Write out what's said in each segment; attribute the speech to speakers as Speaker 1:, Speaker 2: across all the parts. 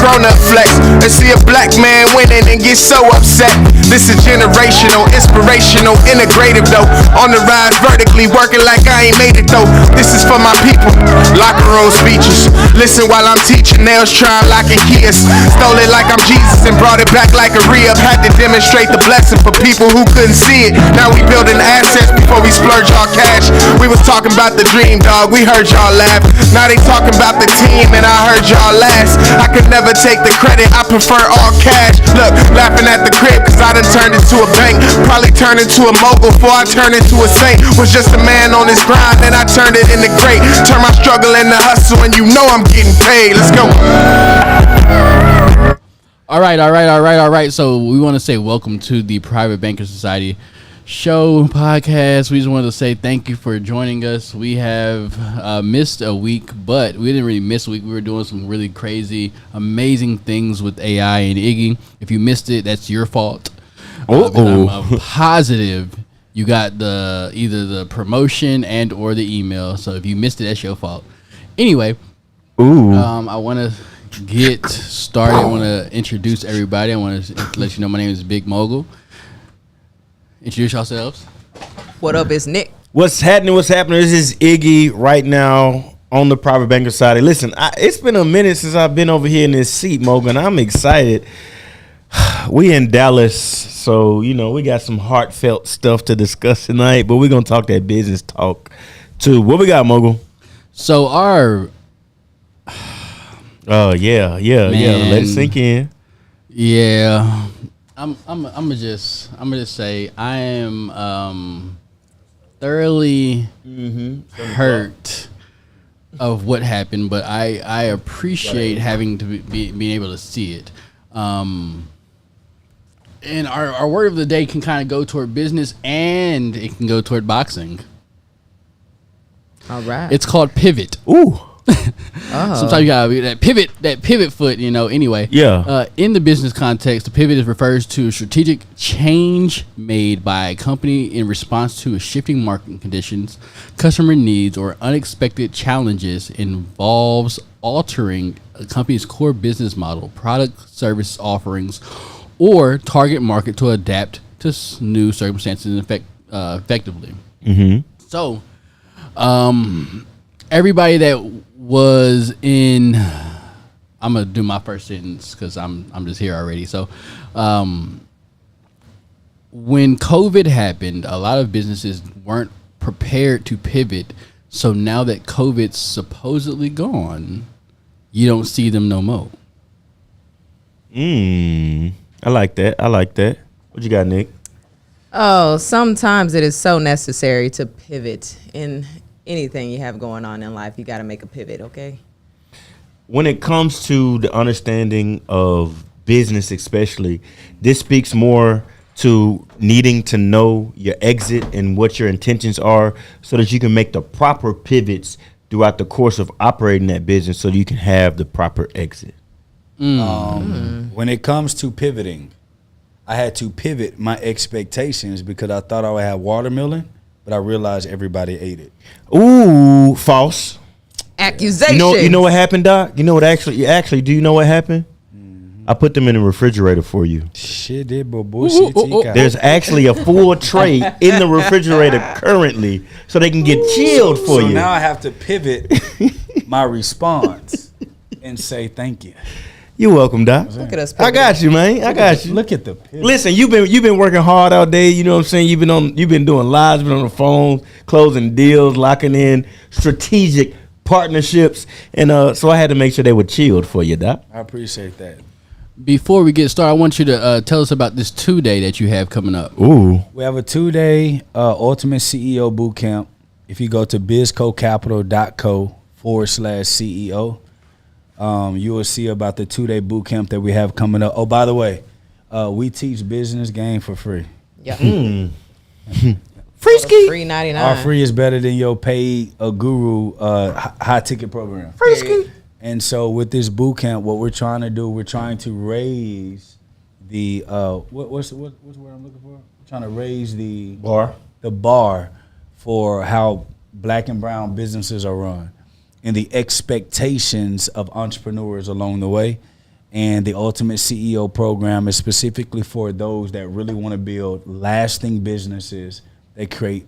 Speaker 1: grown-up flex and see a black man winning and get so upset. This is generational, inspirational, integrative though. On the rise vertically, working like I ain't made it though. This is for my people, locker room speeches. Listen while I'm teaching, nails trying like a kiss. Stole it like I'm Jesus and brought it back like a re-up. Had to demonstrate the blessing for people who couldn't see it. Now we building assets before we splurge our cash. We was talking about the dream, dog, we heard y'all laugh. Now they talking about the team and I heard y'all last. I could never take the credit, I prefer all cash. Look, laughing at the crib cause I done turned into a bank. Probably turned into a mogul before I turned into a saint. Was just a man on his grind and I turned it into great. Turn my struggle into hustle and you know I'm getting paid. Let's go.
Speaker 2: All right. So we want to say welcome to the Private Banker Society show podcast. We just wanted to say thank you for joining us. We have missed a week, but we didn't really miss a week. We were doing some really crazy, amazing things with AI and Iggy. If you missed it, that's your fault. I'm positive you got either the promotion and or the email. So if you missed it, that's your fault. Anyway, I want to get started. I want to introduce everybody. I want to let you know my name is Big Mogul. Introduce yourselves.
Speaker 3: What up, it's Nick.
Speaker 4: What's happening? This is Iggy right now on the Private Banker Society. Listen, it's been a minute since I've been over here in this seat, Morgan. I'm excited. We in Dallas, so, we got some heartfelt stuff to discuss tonight, but we're going to talk that business talk, too. What we got, Mogul?
Speaker 2: So our...
Speaker 4: Let it sink in.
Speaker 2: Yeah. I'm gonna just say I am thoroughly hurt of what happened, but I appreciate having to being able to see it. And our word of the day can kind of go toward business and it can go toward boxing.
Speaker 3: All right.
Speaker 2: It's called pivot.
Speaker 4: Ooh.
Speaker 2: Sometimes you gotta be that pivot foot, anyway.
Speaker 4: Yeah.
Speaker 2: In the business context, the pivot refers to a strategic change made by a company in response to a shifting market conditions, customer needs, or unexpected challenges. Involves altering a company's core business model, product, service offerings, or target market to adapt to new circumstances effectively.
Speaker 4: Mm-hmm.
Speaker 2: So, everybody that was in, I'm gonna do my first sentence because I'm just here already. So, when COVID happened, a lot of businesses weren't prepared to pivot. So now that COVID's supposedly gone, you don't see them no more.
Speaker 4: I like that. What you got, Nick?
Speaker 3: Oh, sometimes it is so necessary to pivot in anything you have going on in life. You got to make a pivot, okay?
Speaker 4: When it comes to the understanding of business especially, this speaks more to needing to know your exit and what your intentions are so that you can make the proper pivots throughout the course of operating that business so that you can have the proper exit.
Speaker 5: When it comes to pivoting, I had to pivot my expectations because I thought I would have watermelon, but I realized everybody ate it.
Speaker 4: Ooh, false.
Speaker 3: Accusation.
Speaker 4: You know what happened, Doc? You know what actually, do you know what happened? I put them in the refrigerator for you.
Speaker 5: Shit, did bullshit.
Speaker 4: There's actually a full tray in the refrigerator currently so they can get chilled for you.
Speaker 5: So now I have to pivot my response and say thank you.
Speaker 4: You're welcome, Doc.
Speaker 3: Look at us.
Speaker 4: I got you, man. I got you.
Speaker 5: Look at the pivot.
Speaker 4: Listen, you've been working hard all day. You know what I'm saying? You've been doing lives, been on the phone, closing deals, locking in strategic partnerships, and so I had to make sure they were chilled for you, Doc.
Speaker 5: I appreciate that.
Speaker 2: Before we get started, I want you to tell us about this 2-day that you have coming up.
Speaker 4: Ooh.
Speaker 5: We have a 2-day Ultimate CEO Bootcamp. If you go to bizcocapital.co/CEO, you will see about the 2-day bootcamp that we have coming up. Oh, by the way, we teach business game for free.
Speaker 3: Yeah.
Speaker 4: Free ski.
Speaker 3: Free 99.
Speaker 5: Our free is better than your paid guru high ticket program.
Speaker 4: Free ski.
Speaker 5: And so with this boot camp, what we're trying to do, we're trying to raise the what's the word I'm looking for? We're trying to raise the bar for how black and brown businesses are run and the expectations of entrepreneurs along the way. And the Ultimate CEO program is specifically for those that really want to build lasting businesses that create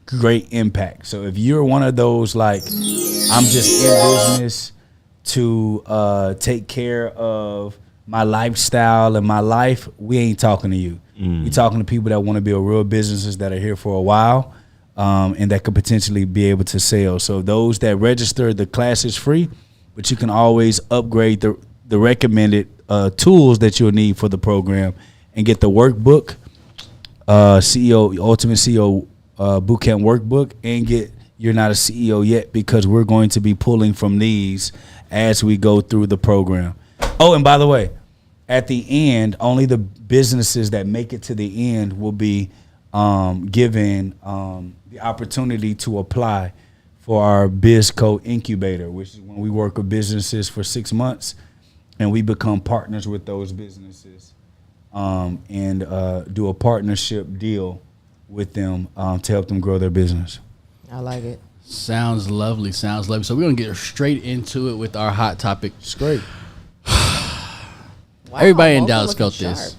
Speaker 5: great impact. So if you're one of those, like, I'm just in business to take care of my lifestyle and my life, we ain't talking to you. We talking to people that want to build real businesses that are here for a while, and that could potentially be able to sell. So those that register, the class is free, but you can always upgrade the recommended tools that you'll need for the program and get the workbook, Ultimate CEO Bootcamp workbook, and get You're Not a CEO Yet, because we're going to be pulling from these as we go through the program. Oh, and by the way, at the end, only the businesses that make it to the end will be given the opportunity to apply for our BizCo incubator, which is when we work with businesses for 6 months and we become partners with those businesses and do a partnership deal with them to help them grow their business.
Speaker 3: I like it.
Speaker 2: Sounds lovely. Sounds lovely. So we're going to get straight into it with our hot topic.
Speaker 5: It's great.
Speaker 3: Wow,
Speaker 2: Everybody in
Speaker 3: Mocha
Speaker 2: Dallas
Speaker 3: looking
Speaker 2: felt this.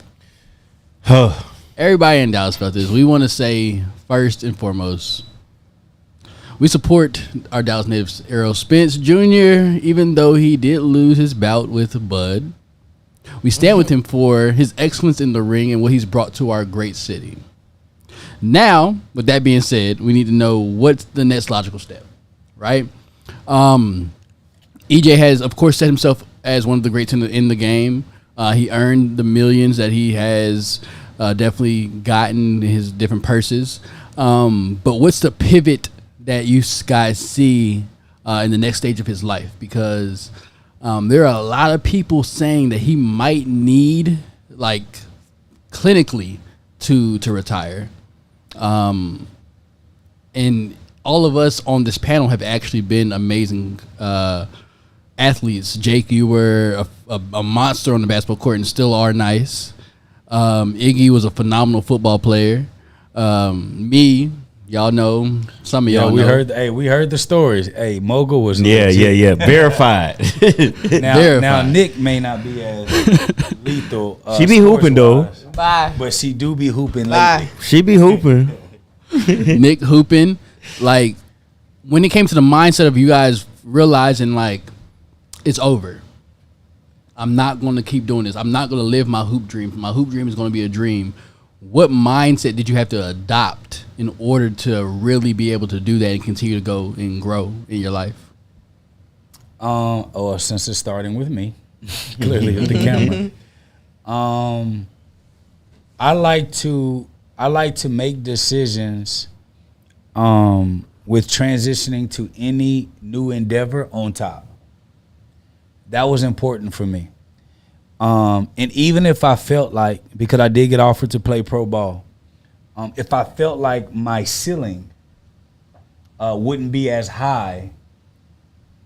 Speaker 3: sharp.
Speaker 2: Everybody in Dallas felt this. We want to say, first and foremost, we support our Dallas natives, Errol Spence Jr., even though he did lose his bout with Bud. We stand with him for his excellence in the ring and what he's brought to our great city. Now, with that being said, we need to know what's the next logical step, right? EJ has, of course, set himself as one of the greats in the game. He earned the millions that he has definitely gotten, his different purses. But what's the pivot that you guys see in the next stage of his life? Because there are a lot of people saying that he might need, like, clinically to retire. And all of us on this panel have actually been amazing athletes. Jake, you were a monster on the basketball court and still are nice. Iggy was a phenomenal football player. Me, y'all know, some of y'all know.
Speaker 5: We heard the stories. Hey, Mogul was
Speaker 4: Yeah. Verified.
Speaker 5: Now Nick may not be as lethal.
Speaker 4: She be hooping though.
Speaker 3: Bye.
Speaker 5: But she do be hooping
Speaker 3: Bye.
Speaker 5: lately.
Speaker 4: She be hooping.
Speaker 2: Nick hooping. Like, when it came to the mindset of you guys realizing, like, it's over. I'm not going to keep doing this. I'm not going to live my hoop dream. My hoop dream is going to be a dream. What mindset did you have to adopt in order to really be able to do that and continue to go and grow in your life?
Speaker 5: Since it's starting with me, clearly with the camera. I like to make decisions with transitioning to any new endeavor on top. That was important for me. And even if I felt like, because I did get offered to play pro ball, if I felt like my ceiling wouldn't be as high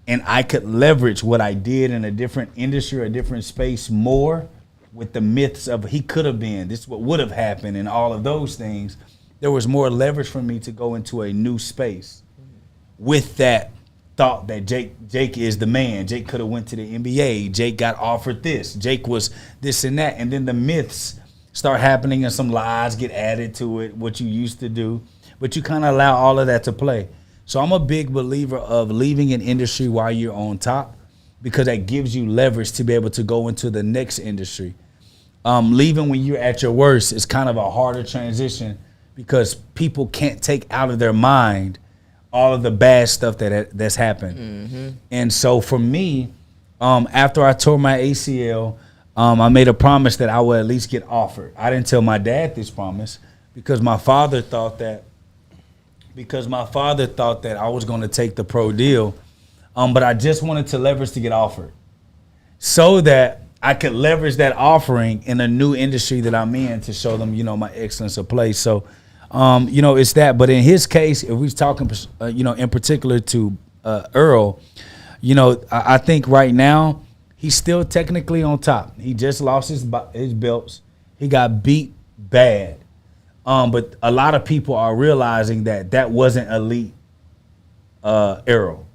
Speaker 5: and I could leverage what I did in a different industry or a different space more with the myths of he could have been, this is what would have happened and all of those things, there was more leverage for me to go into a new space with that thought that Jake is the man. Jake could have went to the NBA. Jake got offered this. Jake was this and that. And then the myths start happening and some lies get added to it, what you used to do. But you kind of allow all of that to play. So I'm a big believer of leaving an industry while you're on top, because that gives you leverage to be able to go into the next industry. Leaving when you're at your worst is kind of a harder transition because people can't take out of their mind all of the bad stuff that's happened. Mm-hmm. And so for me, after I tore my ACL, I made a promise that I would at least get offered. I didn't tell my dad this promise because my father thought that I was going to take the pro deal. But I just wanted to leverage to get offered so that I could leverage that offering in a new industry that I'm in to show them, my excellence of play. So, it's that. But in his case, if we're talking, in particular to Earl, I think right now he's still technically on top. He just lost his belts. He got beat bad. But a lot of people are realizing that wasn't elite Errol.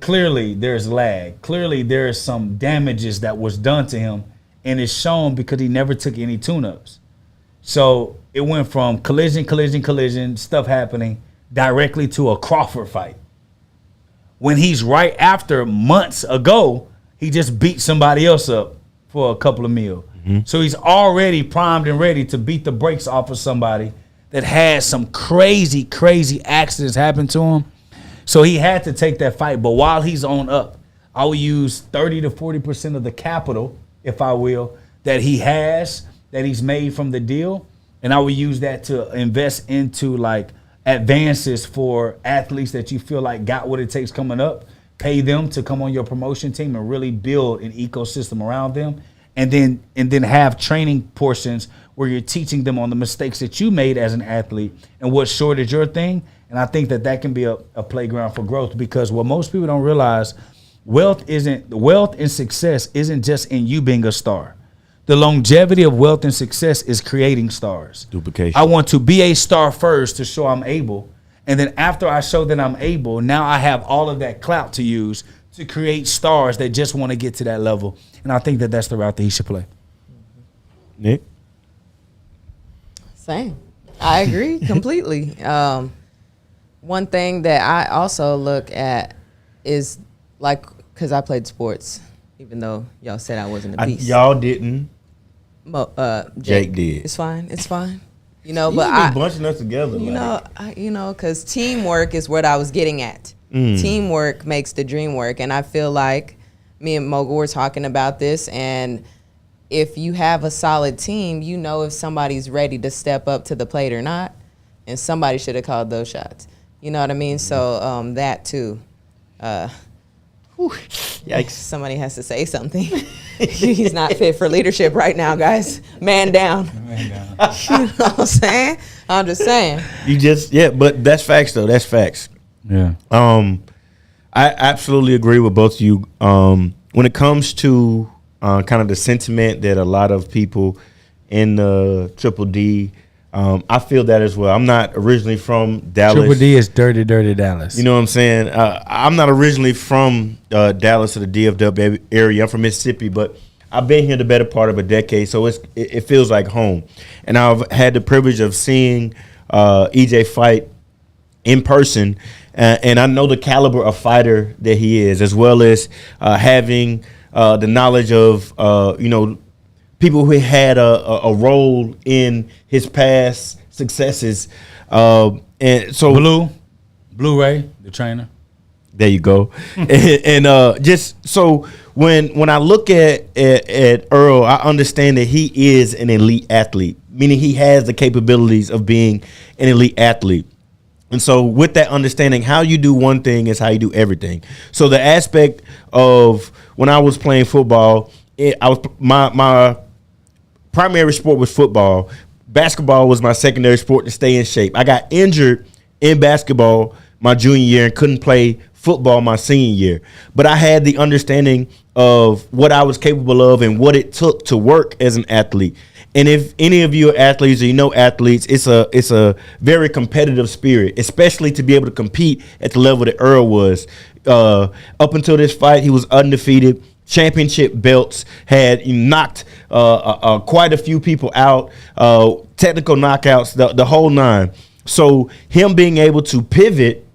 Speaker 5: clearly there's lag. Clearly there is some damages that was done to him, and it's shown because he never took any tune-ups. So it went from collision, stuff happening directly to a Crawford fight. When he's right after months ago, he just beat somebody else up for a couple of mil. So he's already primed and ready to beat the brakes off of somebody that had some crazy accidents happen to him. So he had to take that fight. But while he's on up, I will use 30 to 40% of the capital, if I will, that he's made from the deal. And I will use that to invest into like advances for athletes that you feel like got what it takes coming up. Pay them to come on your promotion team and really build an ecosystem around them. And then have training portions where you're teaching them on the mistakes that you made as an athlete and what shorted your thing. And I think that can be a playground for growth, because what most people don't realize, wealth and success isn't just in you being a star. The longevity of wealth and success is creating stars.
Speaker 4: Duplication.
Speaker 5: I want to be a star first to show I'm able. And then after I show that I'm able, now I have all of that clout to use to create stars that just want to get to that level. And I think that that's the route that he should play.
Speaker 4: Nick?
Speaker 3: Same. I agree completely. One thing that I also look at is like, because I played sports, even though y'all said I wasn't a beast.
Speaker 4: Y'all didn't.
Speaker 3: Jake
Speaker 4: did.
Speaker 3: It's fine. You know,
Speaker 4: You
Speaker 3: but
Speaker 4: be bunching us together.
Speaker 3: because teamwork is what I was getting at. Teamwork makes the dream work, and I feel like me and Mogul were talking about this, and if you have a solid team, you know if somebody's ready to step up to the plate or not, and somebody should have called those shots. You know what I mean? So that too.
Speaker 4: Yikes.
Speaker 3: Somebody has to say something. He's not fit for leadership right now, guys. Man down. You know what I'm saying? I'm just saying.
Speaker 4: But that's facts though. That's facts.
Speaker 5: Yeah.
Speaker 4: I absolutely agree with both of you. When it comes to kind of the sentiment that a lot of people in the Triple D, I feel that as well. I'm not originally from Dallas.
Speaker 5: Triple D is dirty Dallas.
Speaker 4: You know what I'm saying? I'm not originally from Dallas or the DFW area. I'm from Mississippi, but I've been here the better part of a decade, so it feels like home. And I've had the privilege of seeing EJ fight in person, and I know the caliber of fighter that he is, as well as having the knowledge of people who had a role in his past successes. And so
Speaker 5: Blu-ray, the trainer.
Speaker 4: There you go. and just so when I look at Errol, I understand that he is an elite athlete, meaning he has the capabilities of being an elite athlete. And so with that understanding, how you do one thing is how you do everything. So the aspect of when I was playing football, my primary sport was football. Basketball was my secondary sport to stay in shape. I got injured in basketball my junior year and couldn't play football my senior year. But I had the understanding of what I was capable of and what it took to work as an athlete. And if any of you are athletes or you know athletes, it's a very competitive spirit, especially to be able to compete at the level that Errol was. Up until this fight, he was undefeated. Championship belts, had knocked quite a few people out, technical knockouts, the whole nine. So him being able to pivot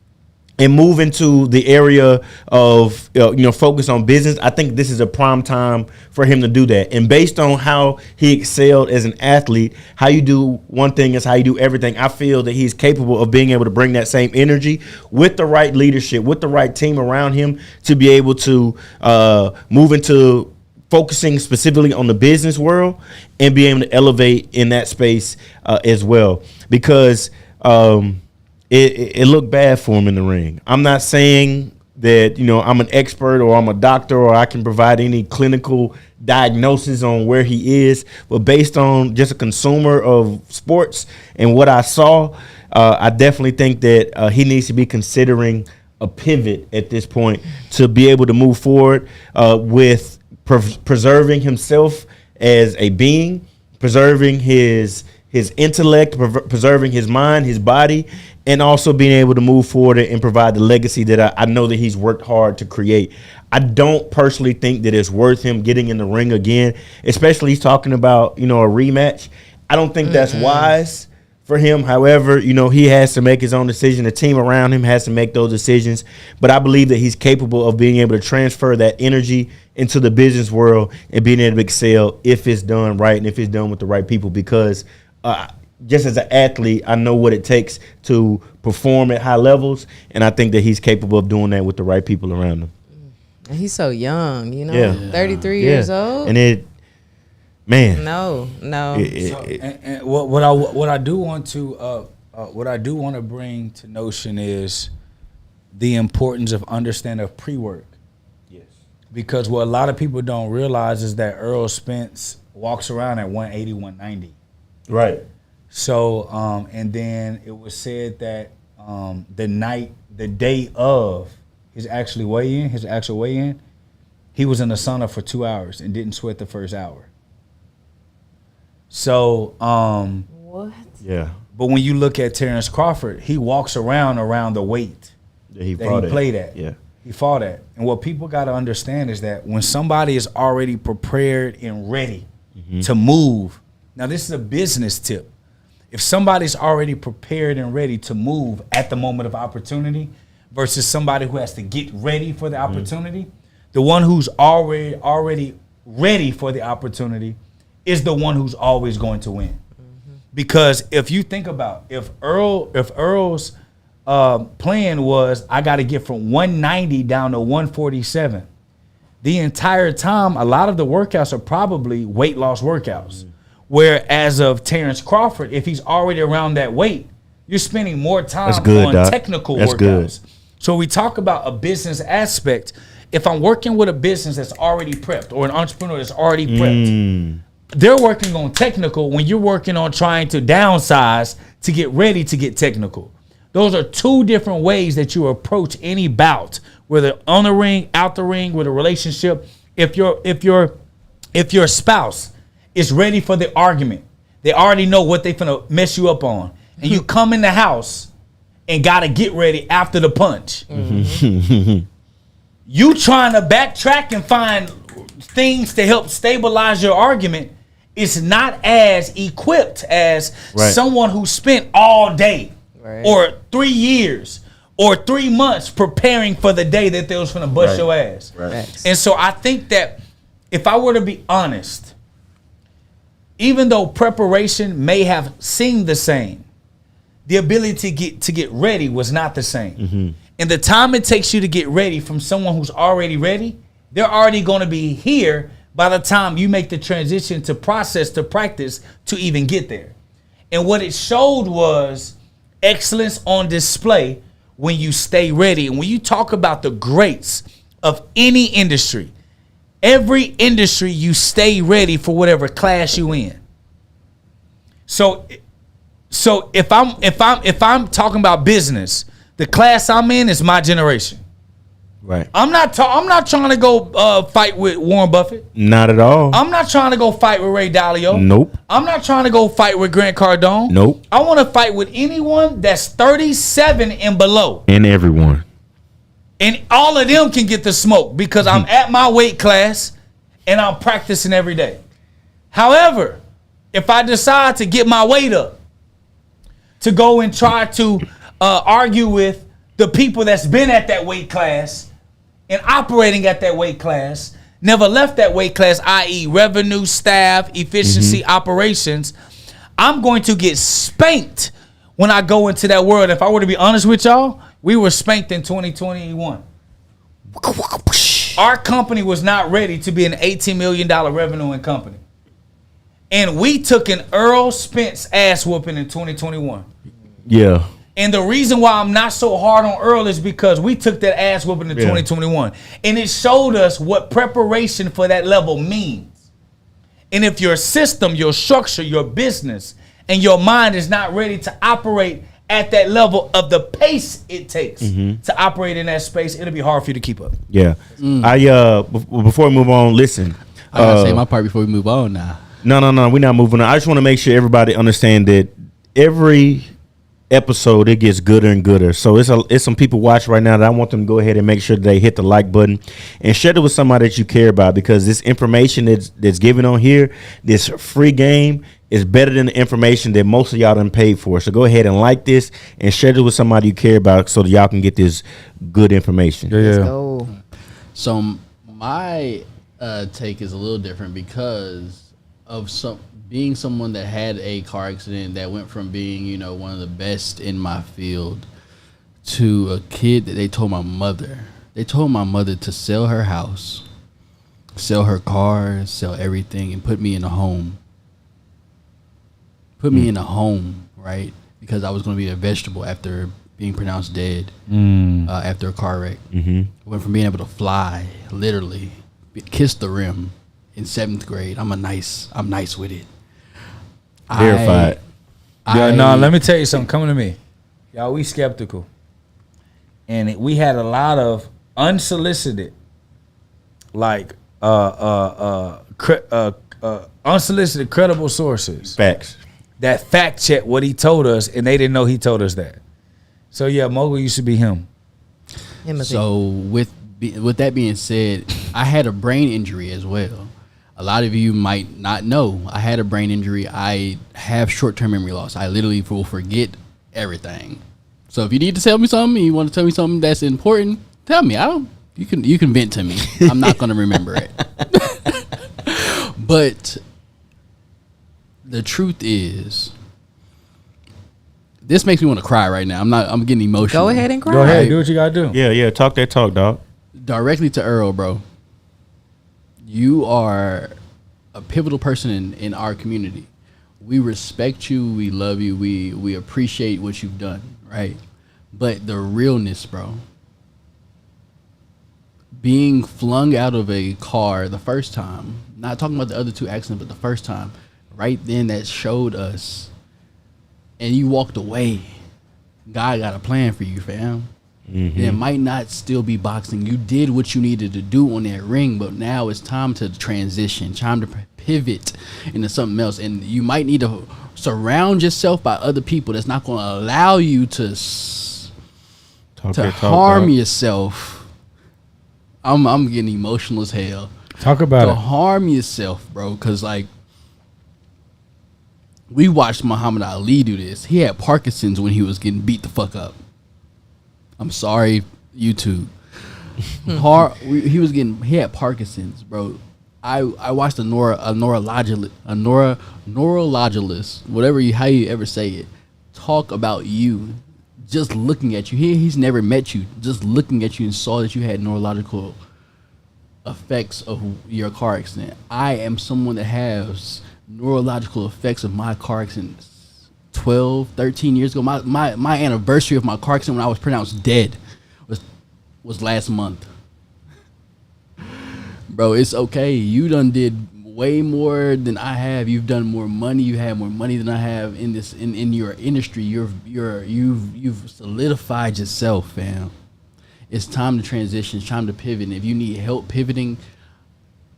Speaker 4: and move into the area of focus on business, I think this is a prime time for him to do that. And based on how he excelled as an athlete, how you do one thing is how you do everything. I feel that he's capable of being able to bring that same energy with the right leadership, with the right team around him, to be able to move into focusing specifically on the business world and be able to elevate in that space as well. Because it looked bad for him in the ring. I'm not saying that, I'm an expert or I'm a doctor or I can provide any clinical diagnosis on where he is, but based on just a consumer of sports and what I saw, I definitely think that he needs to be considering a pivot at this point to be able to move forward with preserving himself as a being, preserving his his intellect, preserving his mind, his body, and also being able to move forward and provide the legacy that I know that he's worked hard to create. I don't personally think that it's worth him getting in the ring again, especially he's talking about, a rematch. I don't think that's wise for him. However, he has to make his own decision. The team around him has to make those decisions. But I believe that he's capable of being able to transfer that energy into the business world and being able to excel if it's done right and if it's done with the right people. Because just as an athlete, I know what it takes to perform at high levels. And I think that he's capable of doing that with the right people around him.
Speaker 3: And he's so young, 33
Speaker 4: Yeah.
Speaker 3: years old.
Speaker 4: And
Speaker 3: No.
Speaker 5: And what I do want to bring to notion is the importance of understanding of pre-work.
Speaker 4: Yes.
Speaker 5: Because what a lot of people don't realize is that Errol Spence walks around at 180, 190.
Speaker 4: Right.
Speaker 5: So, and then it was said that the day of his actual weigh-in, he was in the sauna for 2 hours and didn't sweat the first hour. So,
Speaker 3: What?
Speaker 4: Yeah.
Speaker 5: but when you look at Terrence Crawford, he walks around the weight
Speaker 4: That he
Speaker 5: played at.
Speaker 4: Yeah.
Speaker 5: He fought at. And what people got to understand is that when somebody is already prepared and ready to move, now this is a business tip. If somebody's already prepared and ready to move at the moment of opportunity versus somebody who has to get ready for the opportunity, the one who's already ready for the opportunity is the one who's always going to win. Because if you think about if Earl's plan was I got to get from 190 down to 147, the entire time a lot of the workouts are probably weight loss workouts. Whereas of Terrence Crawford, if he's already around that weight, you're spending more time on
Speaker 4: Doc.
Speaker 5: technical
Speaker 4: That's
Speaker 5: workouts.
Speaker 4: Good.
Speaker 5: So we talk about a business aspect. If I'm working with a business that's already prepped or an entrepreneur that's already prepped, they're working on technical when you're working on trying to downsize to get ready to get technical. Those are two different ways that you approach any bout, whether on the ring, out the ring, with a relationship. If your spouse is ready for the argument, they already know what they finna mess you up on, and you come in the house and gotta get ready after the punch. You trying to backtrack and find things to help stabilize your argument is not as equipped as someone who spent all day or 3 years or 3 months preparing for the day that they was gonna bust your ass. And so I think that if I were to be honest, even though preparation may have seemed the same, the ability to get ready was not the same. And the time it takes you to get ready from someone who's already ready, they're already going to be here by the time you make the transition to process to practice to even get there. And what it showed was excellence on display when you stay ready. And when you talk about the greats of any industry, every industry, you stay ready for whatever class you in. So if I'm talking about business, the class I'm in is my generation.
Speaker 4: Right.
Speaker 5: I'm not trying to go fight with Warren Buffett.
Speaker 4: Not at all.
Speaker 5: I'm not trying to go fight with Ray Dalio.
Speaker 4: Nope.
Speaker 5: I'm not trying to go fight with Grant Cardone.
Speaker 4: Nope.
Speaker 5: I want to fight with anyone that's 37 and below.
Speaker 4: And everyone.
Speaker 5: And all of them can get the smoke because I'm at my weight class and I'm practicing every day. However, if I decide to get my weight up to go and try to argue with the people that's been at that weight class and operating at that weight class, never left that weight class, i.e. revenue, staff, efficiency, operations, I'm going to get spanked when I go into that world. If I were to be honest with y'all, we were spanked in 2021. Our company was not ready to be an $18 million revenue company. And we took an Errol Spence ass whooping in 2021.
Speaker 4: Yeah.
Speaker 5: And the reason why I'm not so hard on Earl is because we took that ass whooping in 2021. And it showed us what preparation for that level means. And if your system, your structure, your business, and your mind is not ready to operate at that level of the pace it takes to operate in that space, it'll be hard for you to keep up.
Speaker 4: Yeah. Before we move on, listen.
Speaker 2: I gotta say my part before we move on now.
Speaker 4: No. We're not moving on. I just want to make sure everybody understand that every episode it gets gooder and gooder. So it's some people watching right now that I want them to go ahead and make sure that they hit the like button and share it with somebody that you care about, because this information that's given on here, this free game, is better than the information that most of y'all done paid for. So go ahead and like this and share it with somebody you care about so that y'all can get this good information.
Speaker 3: Let's go.
Speaker 2: So my take is a little different because of being someone that had a car accident that went from being, you know, one of the best in my field to a kid that they told my mother. They told my mother to sell her house, sell her car, sell everything, and put me in a home. Put me in a home, right? Because I was going to be a vegetable after being pronounced dead after a car wreck. I went from being able to fly, literally, kiss the rim in 7th grade. I'm nice with it.
Speaker 4: Verified.
Speaker 5: Let me tell you something. Coming to me, y'all, we skeptical, and we had a lot of unsolicited, like unsolicited, credible sources.
Speaker 4: Facts.
Speaker 5: That fact check what he told us, and they didn't know he told us that. So yeah, Mogul used to be him.
Speaker 2: So with that being said, I had a brain injury as well. A lot of you might not know I had a brain injury. I have short-term memory loss. I literally will forget everything. So if you need to tell me something, you want to tell me something that's important, tell me. You can vent to me. I'm not going to remember it. But the truth is, this makes me want to cry right now. I'm getting emotional.
Speaker 3: Go ahead and cry.
Speaker 5: Go ahead, do what you gotta do.
Speaker 4: Yeah. Talk that talk, dog.
Speaker 2: Directly to Errol, bro. You are a pivotal person in our community. We respect you. We love you. We appreciate what you've done, right? But the realness, bro. Being flung out of a car the first time, not talking about the other 2 accidents, but the first time, right then that showed us, and you walked away. God got a plan for you, fam. It might not still be boxing. You did what you needed to do on that ring, but now it's time to transition, time to pivot into something else. And you might need to surround yourself by other people that's not going to allow you to harm yourself. I'm getting emotional as hell.
Speaker 5: Talk about it.
Speaker 2: Harm yourself, bro, because like we watched Muhammad Ali do this. He had Parkinson's when he was getting beat the fuck up. I'm sorry, YouTube. He had Parkinson's, bro. I watched a neurologist, how you ever say it, talk about you, just looking at you. He's never met you, just looking at you and saw that you had neurological effects of your car accident. I am someone that has neurological effects of my car accident 12, 13 years ago. My anniversary of my car accident when I was pronounced dead was last month. Bro, it's okay. You done did way more than I have. You've done more money. You have more money than I have in this in your industry. You've solidified yourself, fam. It's time to transition. It's time to pivot. And if you need help pivoting,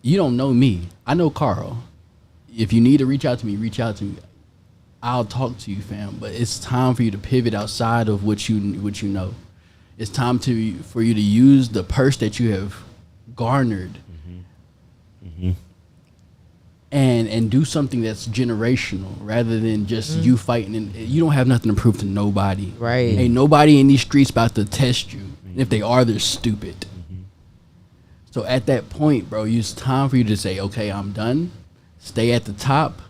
Speaker 2: you don't know me. I know Carl. If you need to reach out to me, reach out to me. I'll talk to you, fam. But it's time for you to pivot outside of what you know. It's time for you to use the purse that you have garnered, and do something that's generational rather than just you fighting. And you don't have nothing to prove to nobody.
Speaker 3: Right?
Speaker 2: Ain't nobody in these streets about to test you. And if they are, they're stupid. So at that point, bro, it's time for you to say, okay, I'm done. Stay at the top.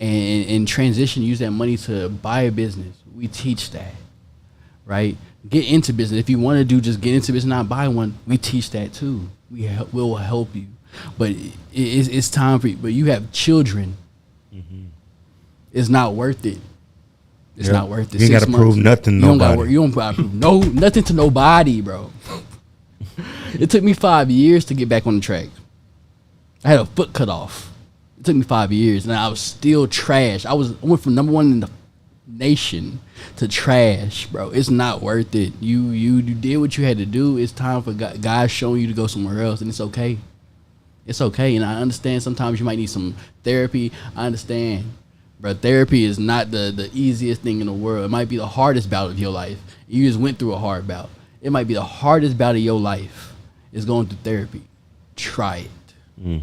Speaker 2: And transition, use that money to buy a business. We teach that, right? Get into business. If you want to just get into business, not buy one, we teach that too. We'll help you. But it's time for you. But you have children. It's not worth it. It's not worth it.
Speaker 4: You ain't got to prove nothing to nobody.
Speaker 2: You don't got to prove nothing to nobody, bro. It took me 5 years to get back on the track. I had a foot cut off. It took me 5 years, and I was still trash. I went from number 1 in the nation to trash, bro. It's not worth it. You did what you had to do. It's time for God showing you to go somewhere else, and it's okay. It's okay. And I understand sometimes you might need some therapy. I understand. But therapy is not the easiest thing in the world. It might be the hardest bout of your life. You just went through a hard bout. It might be the hardest bout of your life is going through therapy. Try it.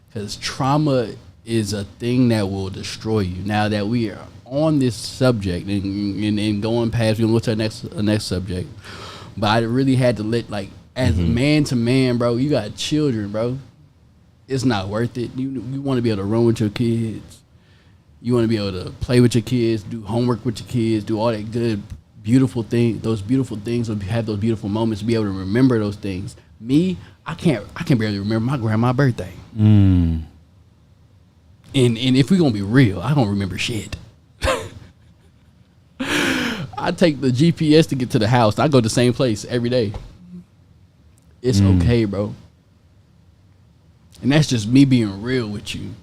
Speaker 2: Because trauma is a thing that will destroy you. Now that we are on this subject and going past, we're going to go to the next subject. But I really had to let, like, as man to man, bro, you got children, bro. It's not worth it. You want to be able to run with your kids. You want to be able to play with your kids, do homework with your kids, do all that good, beautiful thing, those beautiful things, have those beautiful moments, be able to remember those things. Me, I can barely remember my grandma's birthday. And if we're gonna be real, I don't remember shit. I take the GPS to get to the house. I go to the same place every day. It's okay, bro. And that's just me being real with you.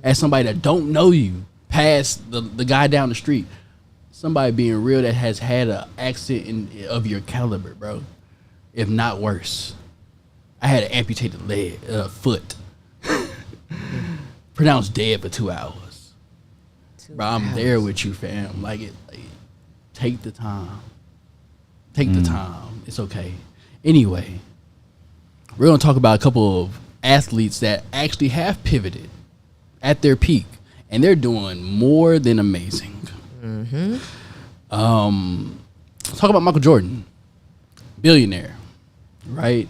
Speaker 2: As somebody that don't know you, past the guy down the street, somebody being real that has had an accident of your caliber, bro. If not worse. I had an amputated foot. Pronounced dead for 2 hours. Bro, I'm there with you, fam. Like, take the time. Take the time. It's okay. Anyway, we're going to talk about a couple of athletes that actually have pivoted at their peak, and they're doing more than amazing. Let's talk about Michael Jordan. Billionaire, right?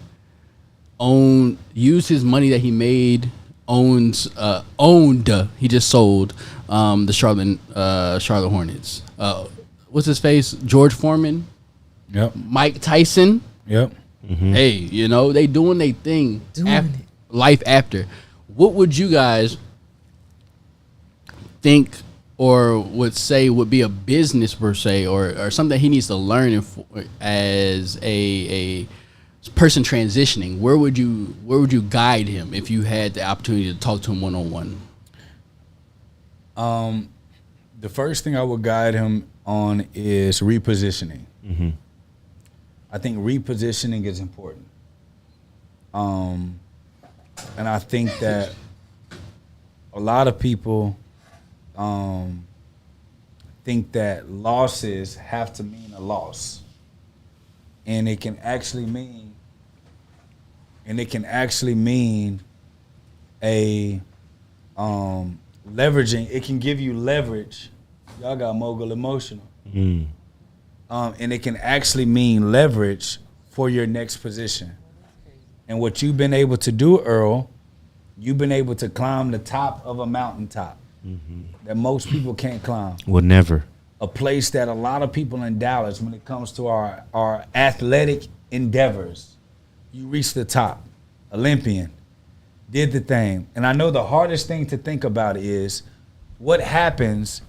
Speaker 2: Used his money that he made, owned, he just sold the Charlotte Hornets. What's his face? George Foreman?
Speaker 5: Yep.
Speaker 2: Mike Tyson?
Speaker 5: Yep.
Speaker 2: Hey, you know, they doing their thing. Life after. What would you guys think or would say would be a business per se, or something that he needs to learn as a person transitioning? Where would you guide him if you had the opportunity to talk to him one-on-one?
Speaker 5: The first thing I would guide him on is repositioning. I think repositioning is important. And I think that a lot of people think that losses have to mean a loss. And it can actually mean a leveraging. It can give you leverage. Y'all got mogul emotional. And it can actually mean leverage for your next position. And what you've been able to do, Earl, you've been able to climb the top of a mountaintop that most people can't climb.
Speaker 4: Will never.
Speaker 5: A place that a lot of people in Dallas, when it comes to our athletic endeavors, you reach the top. Olympian, did the thing. And I know the hardest thing to think about is what happens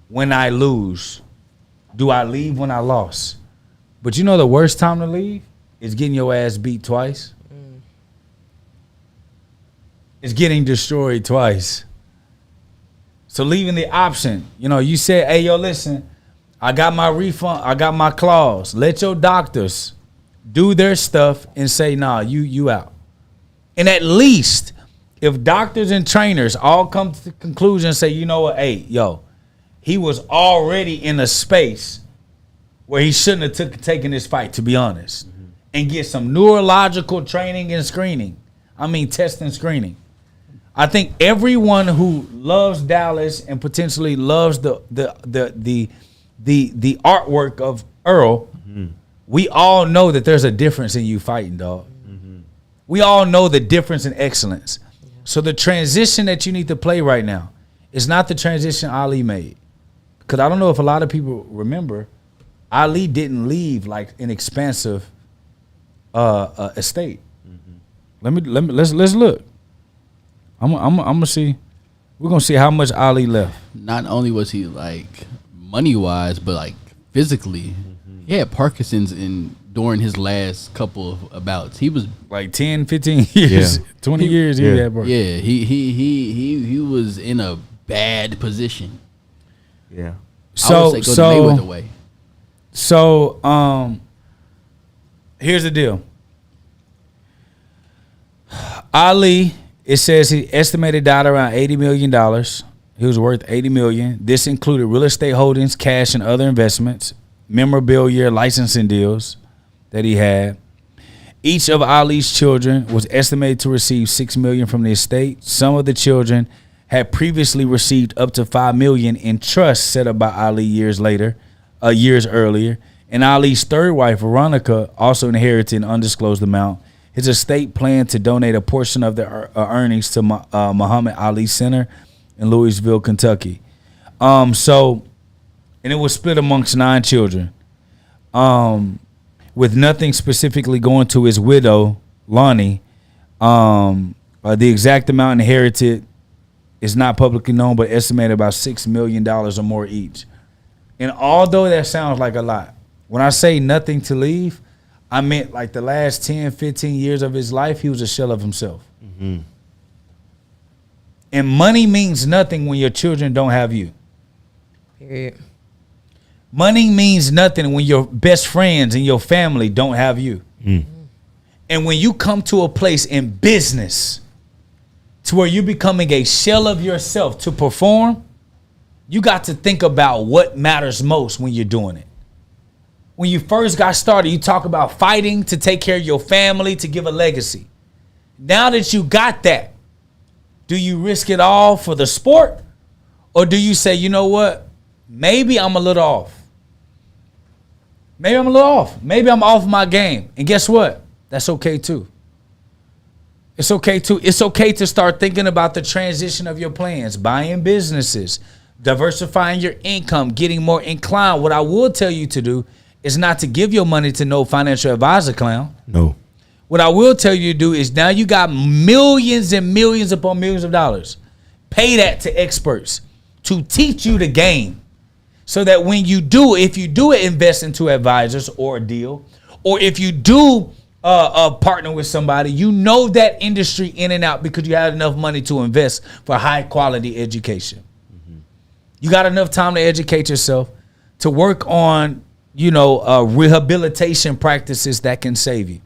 Speaker 5: when I lose. Do I leave when I lost? But you know the worst time to leave is getting your ass beat twice. It's getting destroyed twice. So leaving the option, you know, you said, hey, yo, listen, I got my refund, I got my clause. Let your doctors do their stuff and say, nah, you out. And at least if doctors and trainers all come to the conclusion and say, you know what, hey, yo, he was already in a space where he shouldn't have taken this fight, to be honest, and get some neurological training and screening. I mean, test and screening. I think everyone who loves Dallas and potentially loves the artwork of Earl, we all know that there's a difference in you fighting, dog. We all know the difference in excellence. So the transition that you need to play right now is not the transition Ali made. Because I don't know if a lot of people remember, Ali didn't leave like an expansive estate. Let's look. I'm gonna see. We're gonna see how much Ali left.
Speaker 2: Not only was he like money wise, but like physically, he had Parkinson's during his last couple of bouts. He was
Speaker 5: like 10, 15 years, 20 years. He had Parkinson's.
Speaker 2: Yeah, he was in a bad position.
Speaker 4: Yeah.
Speaker 2: I would say go the Mayweather way.
Speaker 5: So here's the deal. Ali, it says he estimated died around $80 million. He was worth $80 million. This included real estate holdings, cash, and other investments, memorabilia, licensing deals that he had. Each of Ali's children was estimated to receive $6 million from the estate. Some of the children had previously received up to $5 million in trusts set up by Ali years earlier. And Ali's third wife, Veronica, also inherited an undisclosed amount. His estate planned to donate a portion of the earnings to Muhammad Ali Center in Louisville, Kentucky. And it was split amongst 9 children, with nothing specifically going to his widow, Lonnie. The exact amount inherited is not publicly known, but estimated about $6 million or more each. And although that sounds like a lot, when I say nothing to leave, I meant like the last 10, 15 years of his life, he was a shell of himself. Mm-hmm. And money means nothing when your children don't have you.
Speaker 3: Period.
Speaker 5: Money means nothing when your best friends and your family don't have you. Mm. And when you come to a place in business to where you're becoming a shell of yourself to perform, you got to think about what matters most when you're doing it. When you first got started, you talk about fighting to take care of your family, to give a legacy. Now that you got that, do you risk it all for the sport? Or do you say, you know what? Maybe I'm a little off. Maybe I'm a little off. Maybe I'm off my game. And guess what? That's okay too. It's okay too. It's okay to start thinking about the transition of your plans, buying businesses, diversifying your income, getting more inclined. What I will tell you to do is not to give your money to no financial advisor clown.
Speaker 4: No.
Speaker 5: What I will tell you to do is now you got millions and millions upon millions of dollars. Pay that to experts to teach you the game so that when you do, if you do invest into advisors or a deal, or if you do partner with somebody, you know that industry in and out because you had enough money to invest for high quality education. Mm-hmm. You got enough time to educate yourself, to work on rehabilitation practices that can save you.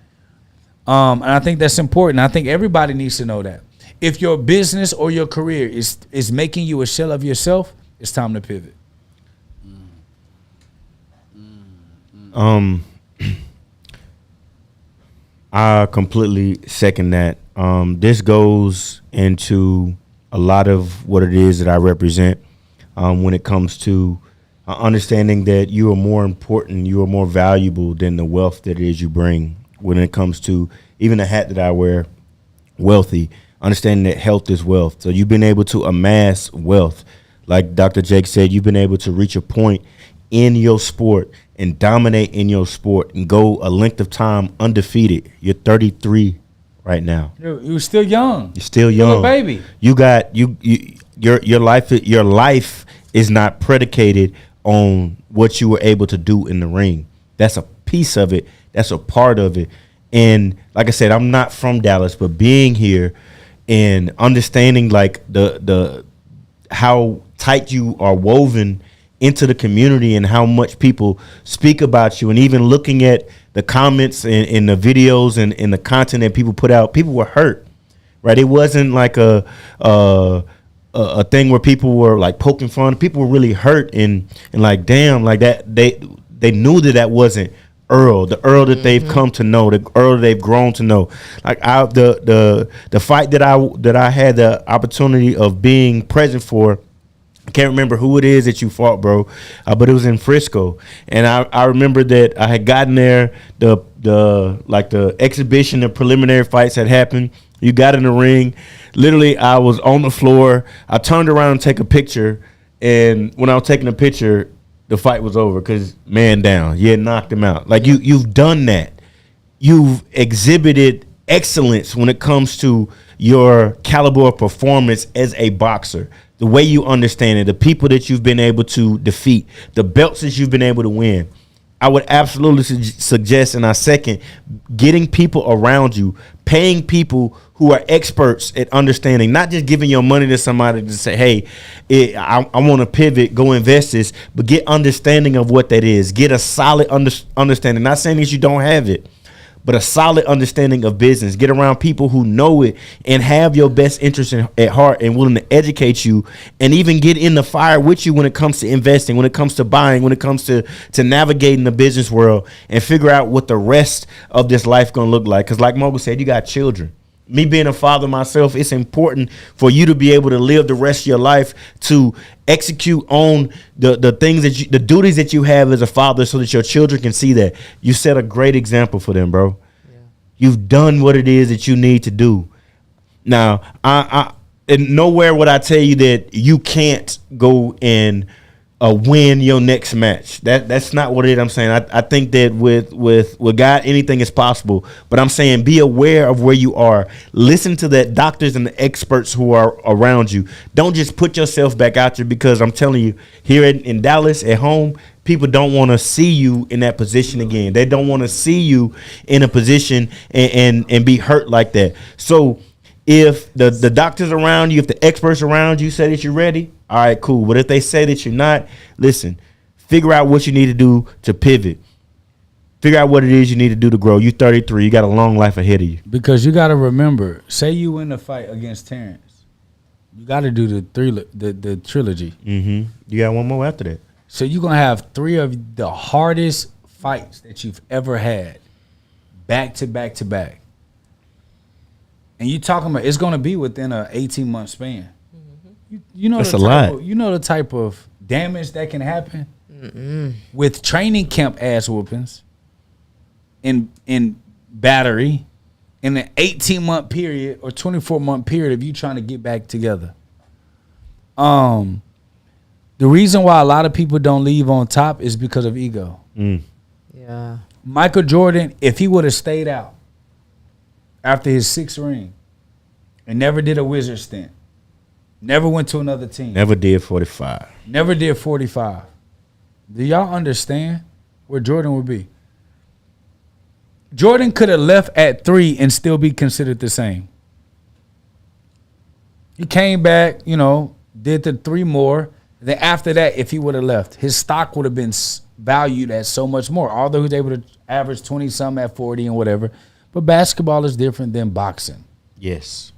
Speaker 5: And I think that's important. I think everybody needs to know that. If your business or your career is making you a shell of yourself, it's time to pivot.
Speaker 4: I completely second that. This goes into a lot of what it is that I represent when it comes to understanding that you are more important, you are more valuable than the wealth that it is you bring. When it comes to even the hat that I wear, wealthy, understanding that health is wealth. So you've been able to amass wealth. Like Dr. Jake said, you've been able to reach a point in your sport and dominate in your sport and go a length of time undefeated. You're 33 right now.
Speaker 5: You're still young.
Speaker 4: You're still young.
Speaker 5: You're a baby.
Speaker 4: You got your life is not predicated on what you were able to do in the ring. That's a piece of it. That's a part of it. And like I said, I'm not from Dallas, but being here and understanding like the how tight you are woven into the community and how much people speak about you, and even looking at the comments and the videos and the content that people put out, people were hurt, right? It wasn't like a thing where people were like poking fun. People were really hurt and like, damn, like that they knew that wasn't Errol, the Errol that they've come to know, the Errol they've grown to know. Like the fight that I had the opportunity of being present for, I can't remember who it is that you fought, bro, but it was in Frisco, and I remember that I had gotten there. The exhibition, the preliminary fights had happened. You got in the ring. Literally, I was on the floor. I turned around and take a picture, and when I was taking a picture, the fight was over because man down. You had knocked him out. Like you've done that. You've exhibited excellence when it comes to your caliber of performance as a boxer. The way you understand it, the people that you've been able to defeat, the belts that you've been able to win. I would absolutely suggest, and I second, getting people around you, paying people who are experts at understanding, not just giving your money to somebody to say, hey, I want to pivot, go invest this, but get understanding of what that is. Get a solid understanding. Not saying that you don't have it, but a solid understanding of business. Get around people who know it and have your best interest at heart and willing to educate you and even get in the fire with you when it comes to investing, when it comes to buying, when it comes to navigating the business world and figure out what the rest of this life going to look like. Because like Mogul said, you got children. Me being a father myself, it's important for you to be able to live the rest of your life to execute on the things that the duties that you have as a father so that your children can see that. You set a great example for them, bro. Yeah. You've done what it is that you need to do. Now, and nowhere would I tell you that you can't go and win your next match. That's not what it is. I'm saying I think that with God anything is possible, but I'm saying be aware of where you are. Listen to the doctors and the experts who are around you. Don't just put yourself back out there, because I'm telling you, here in Dallas at home, people don't want to see you in that position again. They don't want to see you in a position and be hurt like that. So if the doctors around you, if the experts around you say that you're ready, all right, cool. But if they say that you're not, listen, figure out what you need to do to pivot. Figure out what it is you need to do to grow. You're 33. You got a long life ahead of you.
Speaker 5: Because you got to remember, say you win the fight against Terrence, you got to do the trilogy.
Speaker 4: Mm-hmm. You got one more after that.
Speaker 5: So you're going to have 3 of the hardest fights that you've ever had, back to back to back. And you talking about it's going to be within an 18-month span. You know,
Speaker 4: that's a lot.
Speaker 5: You know the type of damage that can happen with training camp ass whoopings in battery in an 18-month period or 24-month period of you trying to get back together. The reason why a lot of people don't leave on top is because of ego.
Speaker 3: Yeah.
Speaker 5: Michael Jordan, if he would have stayed out after his 6th ring and never did a wizard stint, never went to another team.
Speaker 4: Never did 45.
Speaker 5: Never did 45. Do y'all understand where Jordan would be? Jordan could have left at 3 and still be considered the same. He came back, did the 3 more. Then after that, if he would have left, his stock would have been valued at so much more. Although he was able to average 20-something at 40 and whatever. But basketball is different than boxing.
Speaker 4: Yes.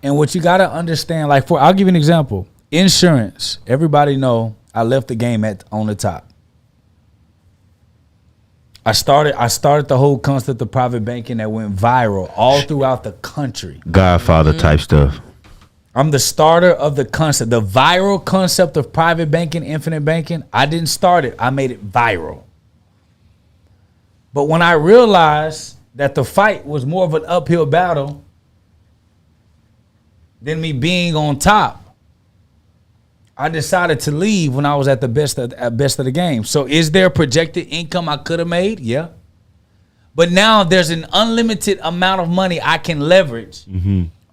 Speaker 5: And what you got to understand, I'll give you an example. Insurance. Everybody know I left the game on the top. I started the whole concept of private banking that went viral all throughout the country.
Speaker 4: Godfather type stuff.
Speaker 5: I'm the starter of the concept. The viral concept of private banking, infinite banking, I didn't start it. I made it viral. But when I realized that the fight was more of an uphill battle than me being on top, I decided to leave when I was at the best of the game. So is there projected income I could have made? Yeah. But now there's an unlimited amount of money I can leverage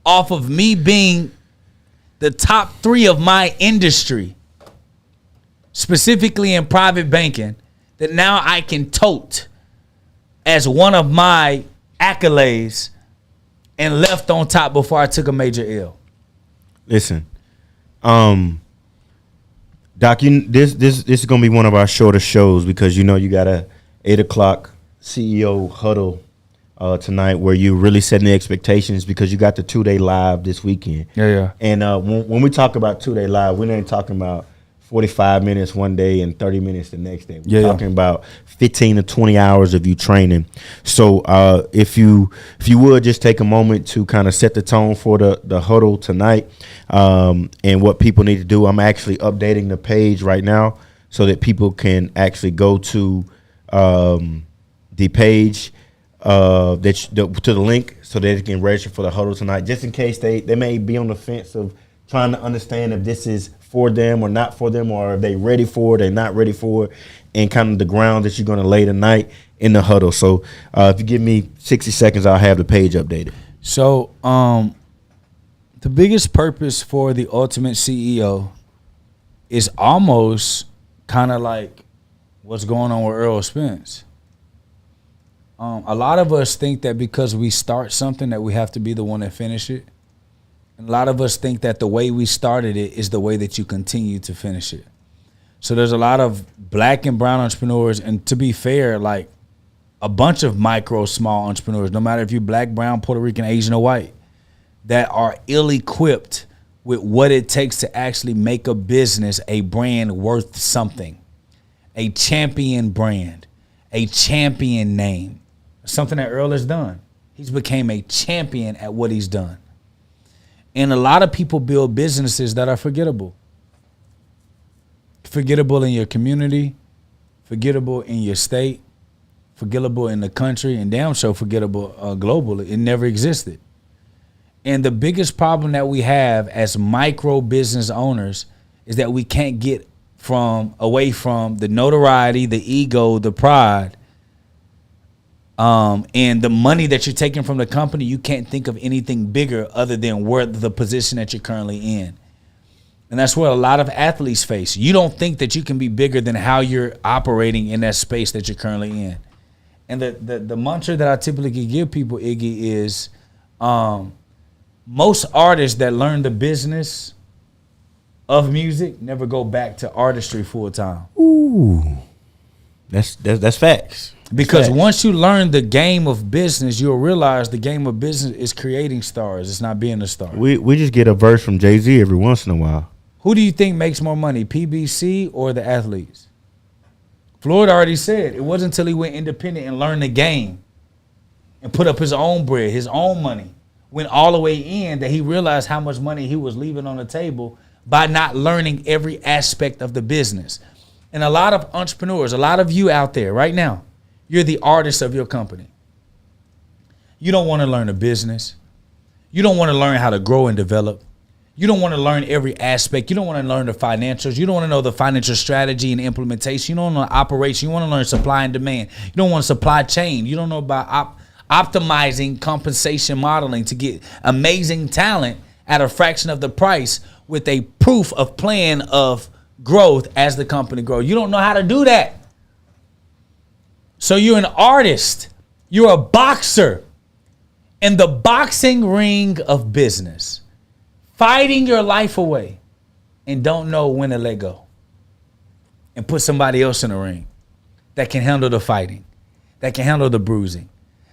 Speaker 5: off of me being the top 3 of my industry, specifically in private banking, that now I can tote as one of my accolades and left on top before I took a major L.
Speaker 4: Listen, Doc, this is gonna be one of our shorter shows because you got a 8:00 CEO huddle tonight where you're really setting the expectations because you got the 2-day live this weekend.
Speaker 5: Yeah.
Speaker 4: And when we talk about 2-day live, we ain't talking about 45 minutes one day and 30 minutes the next day. We're talking about 15 to 20 hours of you training. So if you would just take a moment to kind of set the tone for the huddle tonight and what people need to do. I'm actually updating the page right now so that people can actually go to the page to the link so that they can register for the huddle tonight, just in case they may be on the fence of trying to understand if this is for them or not for them, or are they ready for it, they're not ready for it, and kind of the ground that you're going to lay tonight in the huddle. So if you give me 60 seconds, I'll have the page updated.
Speaker 5: So the biggest purpose for the Ultimate CEO is almost kind of like what's going on with Errol Spence. A lot of us think that because we start something that we have to be the one that finish it. And a lot of us think that the way we started it is the way that you continue to finish it. So there's a lot of black and brown entrepreneurs, and to be fair, a bunch of micro, small entrepreneurs, no matter if you're black, brown, Puerto Rican, Asian, or white, that are ill-equipped with what it takes to actually make a business a brand worth something, a champion brand, a champion name, something that Errol has done. He's became a champion at what he's done. And a lot of people build businesses that are forgettable. Forgettable in your community, forgettable in your state, forgettable in the country, and damn sure forgettable globally. It never existed. And the biggest problem that we have as micro business owners is that we can't get away from the notoriety, the ego, the pride, and the money that you're taking from the company. You can't think of anything bigger other than the position that you're currently in. And that's what a lot of athletes face. You don't think that you can be bigger than how you're operating in that space that you're currently in. And the mantra that I typically give people, Iggy, is most artists that learn the business of music never go back to artistry full time.
Speaker 4: Ooh, that's facts.
Speaker 5: Because
Speaker 4: facts.
Speaker 5: Once you learn the game of business, you'll realize the game of business is creating stars. It's not being a star.
Speaker 4: We just get a verse from Jay-Z every once in a while.
Speaker 5: Who do you think makes more money, PBC or the athletes? Floyd already said it wasn't until he went independent and learned the game and put up his own bread, his own money, went all the way in, that he realized how much money he was leaving on the table by not learning every aspect of the business. And a lot of entrepreneurs, a lot of you out there right now, you're the artist of your company. You don't want to learn a business. You don't want to learn how to grow and develop. You don't want to learn every aspect. You don't want to learn the financials. You don't want to know the financial strategy and implementation. You don't know operation. You want to learn supply and demand. You don't want supply chain. You don't know about optimizing compensation modeling to get amazing talent at a fraction of the price with a proof of plan of growth as the company grows. You don't know how to do that. So you're an artist. You're a boxer in the boxing ring of business, fighting your life away and don't know when to let go and put somebody else in the ring that can handle the fighting, that can handle the bruising,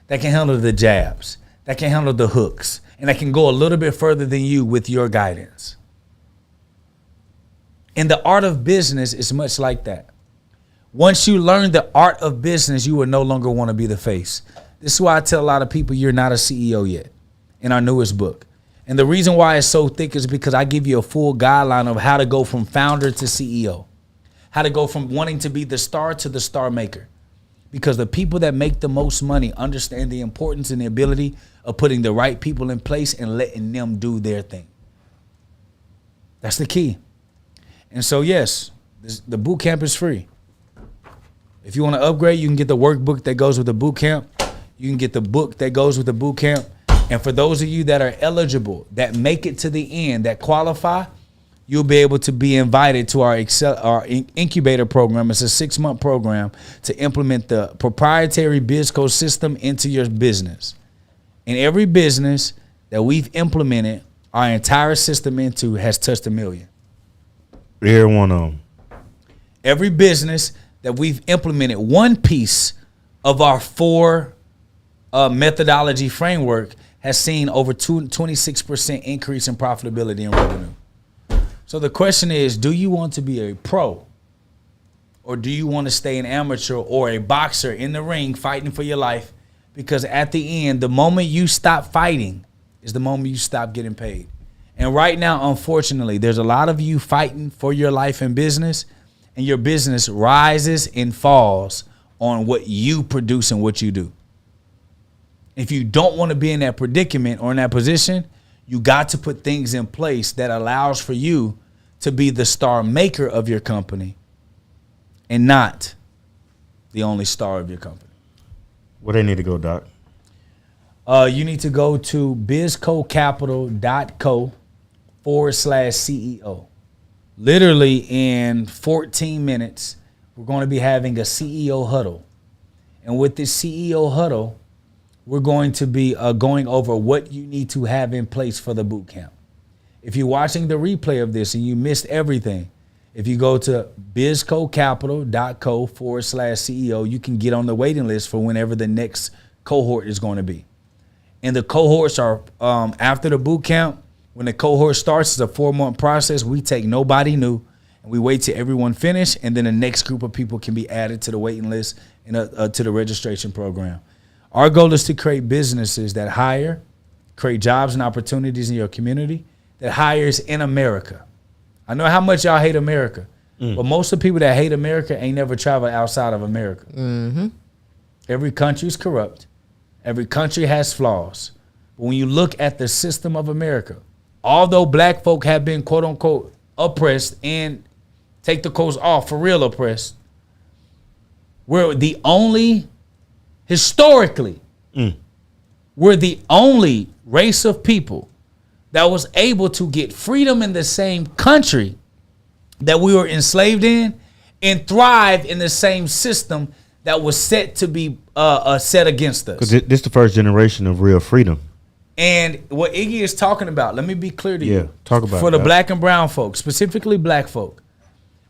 Speaker 5: that can handle the jabs, that can handle the hooks, and that can go a little bit further than you with your guidance. And the art of business is much like that. Once you learn the art of business, you will no longer want to be the face. This is why I tell a lot of people you're not a CEO yet in our newest book. And the reason why it's so thick is because I give you a full guideline of how to go from founder to CEO, how to go from wanting to be the star to the star maker. Because the people that make the most money understand the importance and the ability of putting the right people in place and letting them do their thing. That's the key. And so, yes, the boot camp is free. If you want to upgrade, you can get the workbook that goes with the boot camp. You can get the book that goes with the boot camp. And for those of you that are eligible, that make it to the end, that qualify, you'll be able to be invited to our incubator program. It's a 6-month program to implement the proprietary BizCo system into your business. And every business that we've implemented our entire system into has touched $1 million.
Speaker 4: Every one of them.
Speaker 5: Every business that we've implemented one piece of our 4 methodology framework has seen over 26% increase in profitability and revenue. So the question is, do you want to be a pro, or do you want to stay an amateur or a boxer in the ring fighting for your life? Because at the end, the moment you stop fighting is the moment you stop getting paid. And right now, unfortunately, there's a lot of you fighting for your life and business, and your business rises and falls on what you produce and what you do. If you don't want to be in that predicament or in that position, you got to put things in place that allows for you to be the star maker of your company and not the only star of your company.
Speaker 4: Where they need to go, Doc?
Speaker 5: You need to go to bizcocapital.co/CEO. Literally in 14 minutes, we're going to be having a CEO huddle. And with this CEO huddle, we're going to be going over what you need to have in place for the boot camp. If you're watching the replay of this and you missed everything, If you go to bizcocapital.co/CEO, you can get on the waiting list for whenever the next cohort is going to be. And the cohorts are after the boot camp. When the cohort starts, it's a 4-month process. We take nobody new, and we wait till everyone finish, and then the next group of people can be added to the waiting list and to the registration program. Our goal is to create businesses that hire, create jobs and opportunities in your community, that hires in America. I know how much y'all hate America, but most of the people that hate America ain't never traveled outside of America. Mm-hmm. Every country is corrupt. Every country has flaws. But when you look at the system of America, although black folk have been quote unquote oppressed and take the quotes off, for real oppressed, we're the only, historically, we're the only race of people that was able to get freedom in the same country that we were enslaved in and thrive in the same system that was set to be set against us.
Speaker 4: Because this is the first generation of real freedom.
Speaker 5: And what Iggy is talking about, let me be clear to you.
Speaker 4: Talk about
Speaker 5: for
Speaker 4: it,
Speaker 5: the black and brown folks, specifically black folk.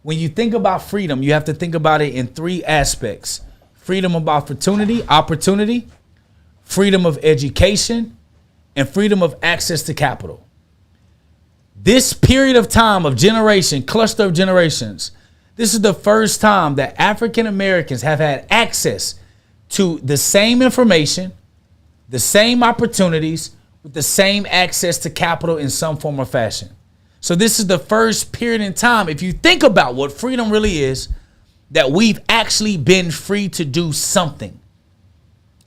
Speaker 5: When you think about freedom, you have to think about it in 3 aspects. Freedom of opportunity, freedom of education, and freedom of access to capital. This period of time of generation, cluster of generations, this is the first time that African Americans have had access to the same information, the same opportunities, with the same access to capital in some form or fashion. So this is the first period in time, if you think about what freedom really is, that we've actually been free to do something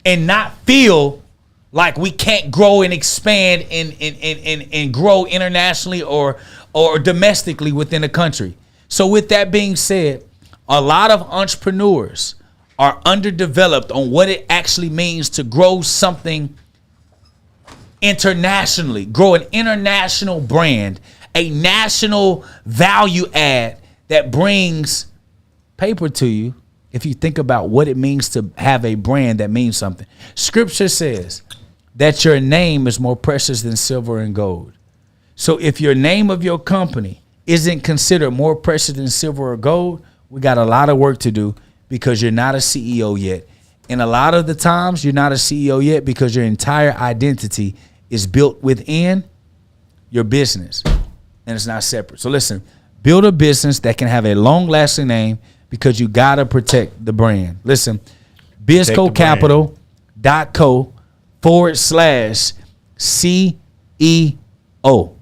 Speaker 5: and not feel like we can't grow and expand and grow internationally or domestically within the country. So with that being said, a lot of entrepreneurs are underdeveloped on what it actually means to grow something internationally, grow an international brand, a national value add that brings paper to you. If you think about what it means to have a brand that means something. Scripture says that your name is more precious than silver and gold. So if your name of your company isn't considered more precious than silver or gold, we got a lot of work to do because you're not a CEO yet. And a lot of the times you're not a CEO yet because your entire identity is built within your business and it's not separate. So listen, build a business that can have a long-lasting name because you got to protect the brand. Listen, bizcocapital.co/CEO.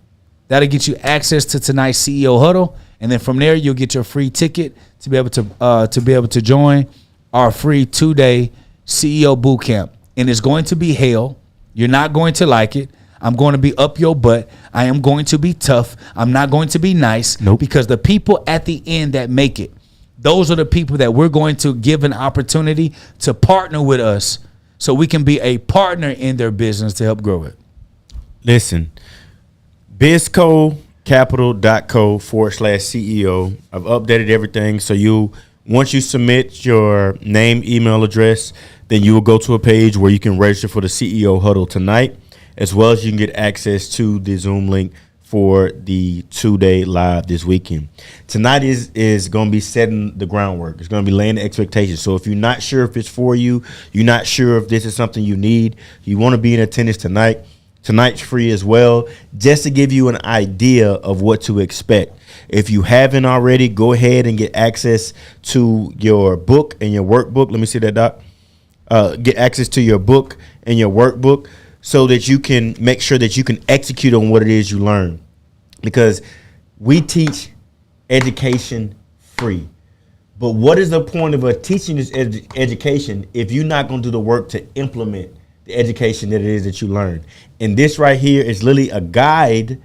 Speaker 5: That'll get you access to tonight's CEO huddle, and then from there you'll get your free ticket to be able to join our free 2-day CEO boot camp. And it's going to be hell. You're not going to like it. I'm going to be up your butt. I am going to be tough. I'm not going to be nice.
Speaker 4: Nope.
Speaker 5: Because the people at the end that make it, those are the people that we're going to give an opportunity to partner with us so we can be a partner in their business to help grow it.
Speaker 4: Listen, bizcocapital.co/CEO. I've updated everything. So once you submit your name, email address, then you will go to a page where you can register for the CEO huddle tonight, as well as you can get access to the Zoom link for the 2-day live this weekend. Tonight is going to be setting the groundwork. It's going to be laying the expectations. So if you're not sure if it's for you, you're not sure if this is something you need, you want to be in attendance tonight, tonight's free as well, just to give you an idea of what to expect. If you haven't already, go ahead and get access to your book and your workbook. Let me see that, Doc. Get access to your book and your workbook so that you can make sure that you can execute on what it is you learn. Because we teach education free. But what is the point of teaching this education if you're not going to do the work to implement the education that it is that you learn? And this right here is literally a guide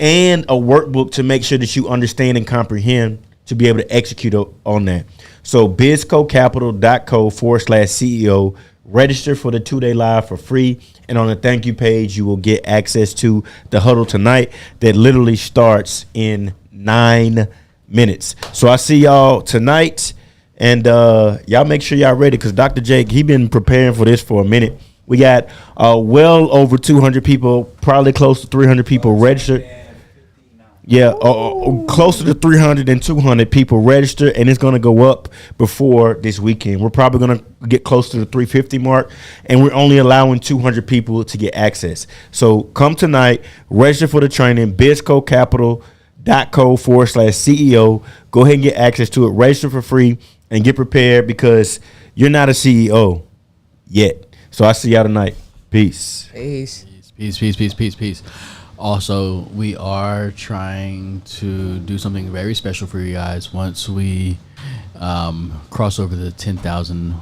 Speaker 4: and a workbook to make sure that you understand and comprehend to be able to execute on that. So bizcocapital.co/CEO. Register for the 2-day live for free. And on the thank you page, you will get access to the huddle tonight that literally starts in 9 minutes. So I see y'all tonight. And y'all make sure y'all ready because Dr. Jake, he been preparing for this for a minute. We got well over 200 people, probably close to 300 people registered. Yeah, closer to 300 and 200 people register, and it's going to go up before this weekend. We're probably going to get close to the 350 mark, and we're only allowing 200 people to get access. So come tonight, register for the training, bizcocapital.co/CEO. Go ahead and get access to it. Register for free and get prepared because you're not a CEO yet. So I see y'all tonight. Peace.
Speaker 3: Peace.
Speaker 2: Peace. Also, we are trying to do something very special for you guys once we cross over the 10,000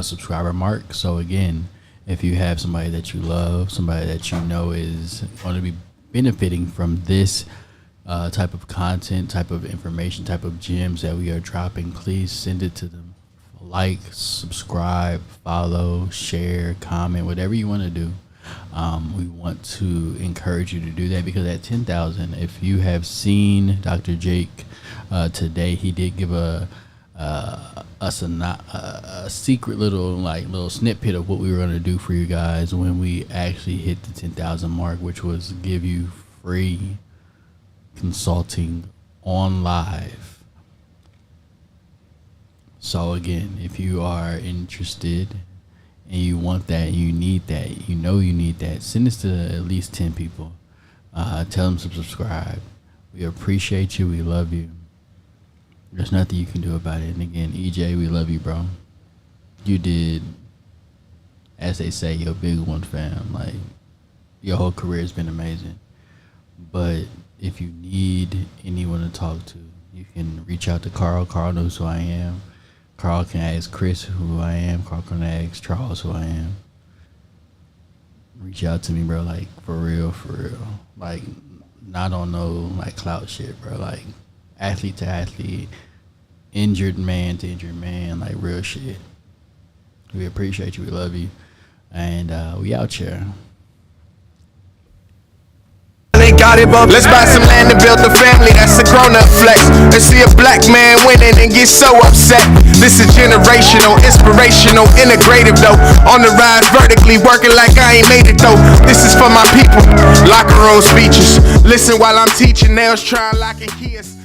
Speaker 2: subscriber mark. So again, if you have somebody that you love, somebody that you know is going to be benefiting from this type of content, type of information, type of gems that we are dropping, please send it to them. Like, subscribe, follow, share, comment, whatever you want to do. We want to encourage you to do that because at 10,000, if you have seen Dr. Jake today, he did give us a secret little snippet of what we were going to do for you guys when we actually hit the 10,000 mark, which was give you free consulting on live. So again, if you are interested and you want that, you need that, you need that, send this to at least 10 people. Tell them to subscribe. We appreciate you. We love you. There's nothing you can do about it. And again, EJ, we love you, bro. You did, as they say, your big one, fam. Like, your whole career has been amazing. But if you need anyone to talk to, you can reach out to Carl. Carl knows who I am. Carl can ask Chris who I am. Carl can ask Charles who I am. Reach out to me, bro. Like, for real. Like, not on no, like, clout shit, bro. Like, athlete to athlete, injured man to injured man, like, real shit. We appreciate you. We love you. And we out here.
Speaker 1: Let's buy some land and build a family, that's a grown-up flex. Let's see a black man winning and get so upset. This is generational, inspirational, integrative though. On the rise vertically, working like I ain't made it though. This is for my people. Locker room speeches. Listen while I'm teaching, nails trying locking keys.